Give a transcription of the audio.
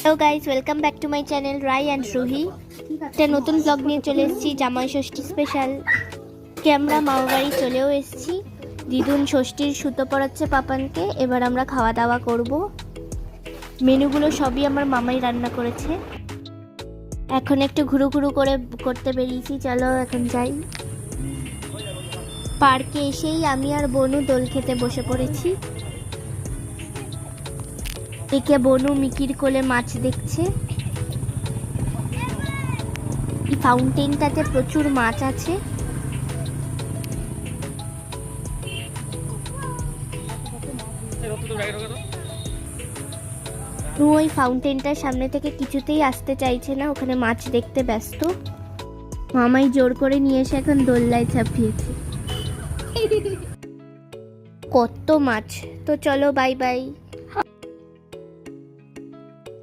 Hello guys, welcome back to my channel Rai and Ruhi. একটা নতুন blog নিয়ে চলে এসেছি, জামাই ষষ্ঠী স্পেশাল। আমরা মামার বাড়ি চলেও এসেছি। দিদুন ষষ্ঠীর সুতো পরাচ্ছে পাপানকে। এবার আমরা খাওয়া দাওয়া করব। মেনুগুলো সবই আমার মামাই রান্না করেছে। এখন একটু ঘুরু ঘুরু করে করতে বেরিয়েছি, চলো এখন যাই। পার্কে এসেই আমি আর বনু দোল খেতে বসে পড়েছি। একে বনু মিকির কোলে মাছ দেখছে। এই ফাউন্টেনটাতে প্রচুর মাছ আছে। ওই ফাউন্টেনটার সামনে থেকে কিছুতেই আসতে চাইছে না, ওখানে মাছ দেখতে ব্যস্ত। মামাই জোর করে নিয়ে এসে এখন দোলনায় চাপিয়েছে। কত মাছ! তো চলো, বাই বাই।